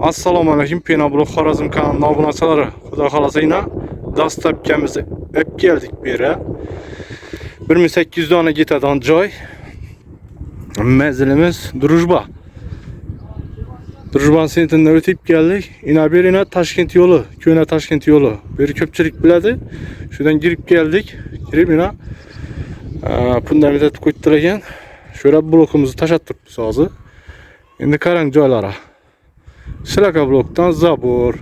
Assalomu alaykum, Penablok Xorazm kanalına obunachilar. Xudo xolasa yana dastlabkamizni olib keldik bu yerga. 1800 dona ketadigan joy. Manzilimiz Drujba. Drujban sentinden o'tib keldik. Ina berina Toshkent yo'li, Ko'na Toshkent yo'li. Beri ko'pchilik biladi. Shundan girib keldik. Kirib ina fundament qo'ydilar ekan. Shura blokimizni tashab turibmiz hozir. Endi qarang joylara. Silaka blokdan zabor.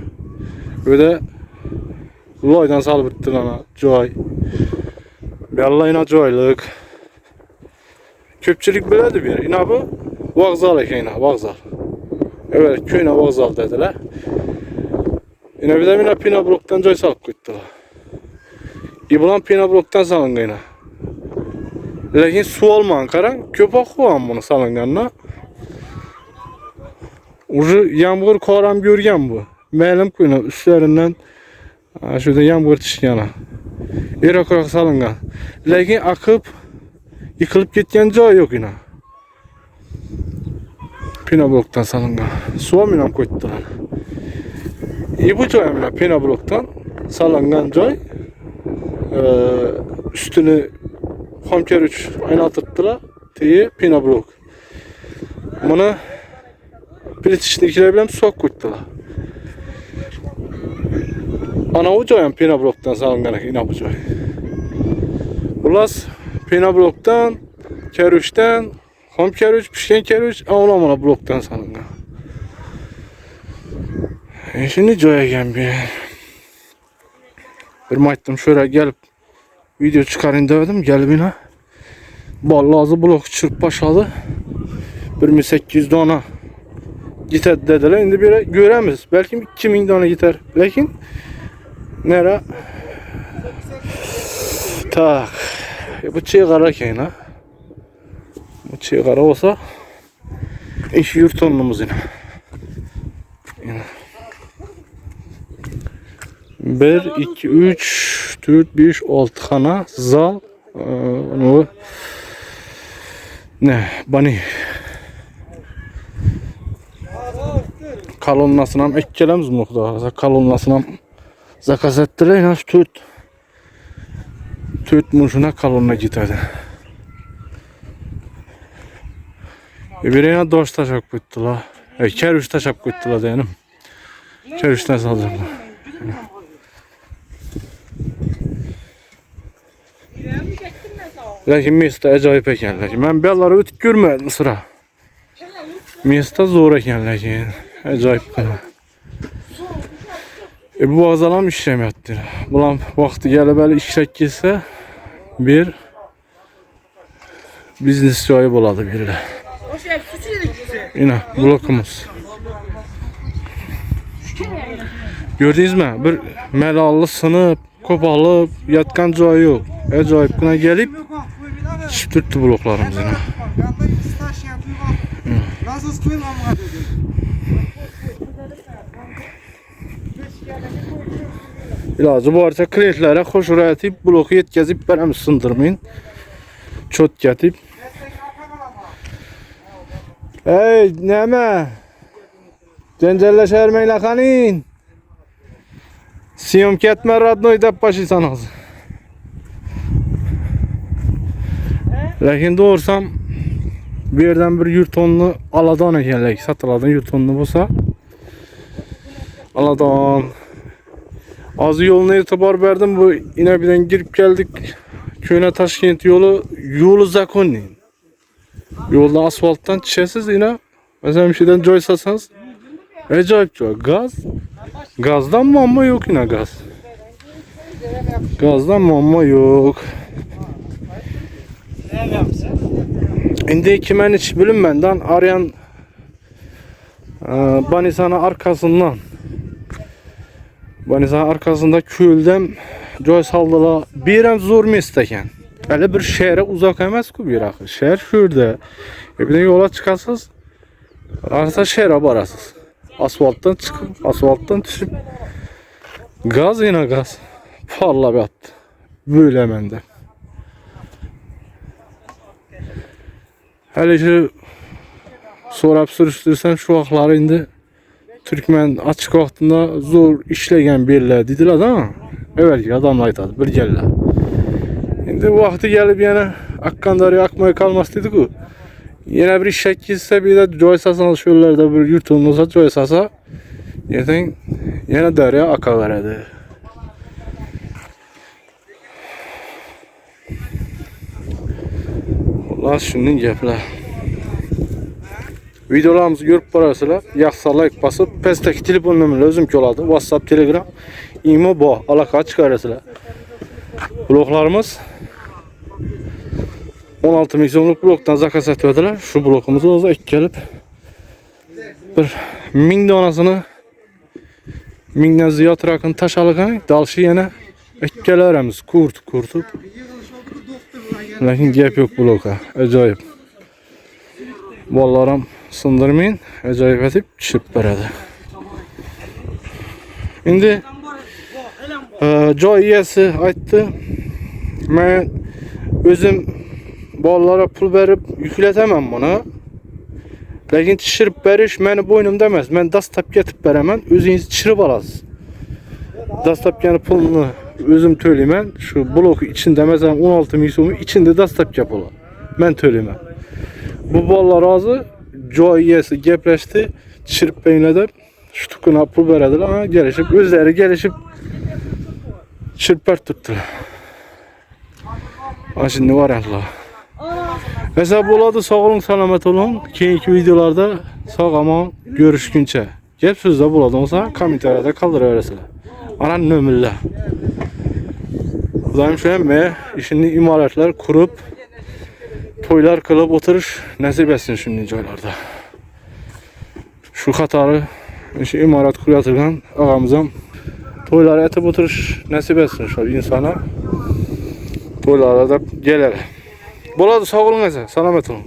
Böyle loydan salib bittirana joy. Bellayına joylık. Köpçülük biladi bir. Ina bu vokzal ekan, vokzal. Evet, Ko'na vokzal dediler. Ina bir de mina Penablokdan joy salib qo'ydilar. Bulan Penablokdan salingan. Lekin suv olmagan, qarang, ko'p oqvan buni salingandan. Ucu yağmur koram görgen bu. Ma'lum ki üstlerinden şurada yağmur tişkana. Erokorak salıngan. Lekin akıp yıkılıp ketken joy yok yine. Penablokdan salıngan. Suva minam koydular. Bu joy mina Penablokdan salıngan joy. Üstünü Homker 3 aynatırttılar. Diye Penablok. Bunu Bilet içindekiler bilem sok koydular. Ana o joyam Penablokdan salıngan ina bu joy. Ulas Penablokdan, Kerüş'ten, Hom Kerüş, pişken Kerüş, avlamana bloktan salıngan. Şimdi joya geldim. Bir maytım şöyle gelip video çıkarın dedim, gelip ina. Ballazı blok çırp başladı. 1800 dona gitar dediler. Şimdi bir göremiz. Belki 2000 tane gitar. Lakin nere? Tak. Bu çiğara kayna. Bu çiğara olsa iş yurtonumuz yine. 1, 2, 3, 4, 5, 6 xana zal. Onu ne? Bani. Kolonnasına ekkelemiz mi okuda? Kolonnasına zakaz ettiler. Yine 4 muşuna kolonna giderdi. Birine dost taşak koydular. Kerüş taşak koydular diyelim. Kerüşten salacaklar. Lakin Mesta acayip ekan. Ben belları ötüp görmedim sıra. Mesta zor ekan lakin. Acayip. Bu azalam işlemiyatdır. Bulan vakti gelip böyle işlek gelse bir biznes joyu buladı biriyle. Yine blokumuz. Gördünüz mü? Bir melallı sınıp, kopalıp, yatkan joyu yok. Acayip buna gelip süpürttü bloklarımızı. İlacı bu arada klientlere hoş öğretip bloku yetkazip benim sındırmayın. Çot getip. Hey neme? Cencelle şermeyle kanin. Siyom ketme radnoy dep başıysanız. Lakin doğursam bir yerden bir yurtonlu aladan ekenlek satıladın yurtonlu olsa aladan az yoluna itibar verdim bu İnebiden girip geldik Ko'na Toshkent yolu zakonni yolda asfalttan çişesiz yine mesela bir şeyden joy satsanız acayip joy gazdan mamma yok yine gazdan mamma yok. Şimdi kimen hiç bilinmeden arayan Banisana arkasında külden joy saldılar. Birem zor mesleken. Öyle bir şehre uzak emez ki bir akı. Şehir şurada. Bir de yola çıkarsınız. Arsa şehre barasız. Asfalttan çıkıp, asfalttan düşüp gaz yine gaz. Parla bir attı. Böyle hemen de. Hele şu sorab sürüştürsen şu akları indi Türkmen açık vaxtında zor işleyen birler dediler da. Evvelki adamlar aytadı bir gelirler. Şimdi vakti gelip yana Akkandarya akmaya kalmaz dedik o. Yine bir işek gitse bir de joy sasan şöylerde bir yurtumuzda joy sasa yerden yine derya aka veredi. Allah şunun gepler. Videolarımızı görüp barasılar yaxsa like basıp pesteki telefon nömrəli özümki oladı. WhatsApp, Telegram, imo bu alaka çıkarasılar. Bloklarımız 16 milyonluk bloktan zakaz etmediler. Şu blokumuzu da ilk gelip bir 1000 donasını 1000'den ziyad rakın taş alıkan dalşı yine ilk gelerimiz kurtup. Lakin gep yok bloka. Acayip. Vallaram sındırmayın. Acayip edip çırp veredi. Şimdi Joy iyisi aytdı. Ben özüm ballara pul verip yükletemem bunu. Lakin çırp veriş meni boynumda emas. Ben dastap getip veremem. Özünüz çırp alasınız. Dastapyanı pulunu özüm töleymən. Şu bloku içinde mesela 16 milyon içinde dastap yapılar. Ben töleyməm. Bu ballar razı. Joy iyisi gepleşti. Çırp beynədə ştukuna pul verediler ama gelişip özleri gelişip çırpar tuttular. Şimdi var Allah. Mesela buladı sağ olun selamet olun. Keyinki videolarda sağ ama görüşkünçe. Gel sözde buladı olsa komentarda kaldırıversiniz. Anan nömrələr. Daim şu emme işini imaratlar kurup toylar kılıp oturuş nasip etsin şimdi joylarda. Şu Katarı şu imarat kuruyatırgan ağamızam toylara etip oturuş nasip etsin şu insana. Toylara da gelir. Boladı sağ olun, selamet olun.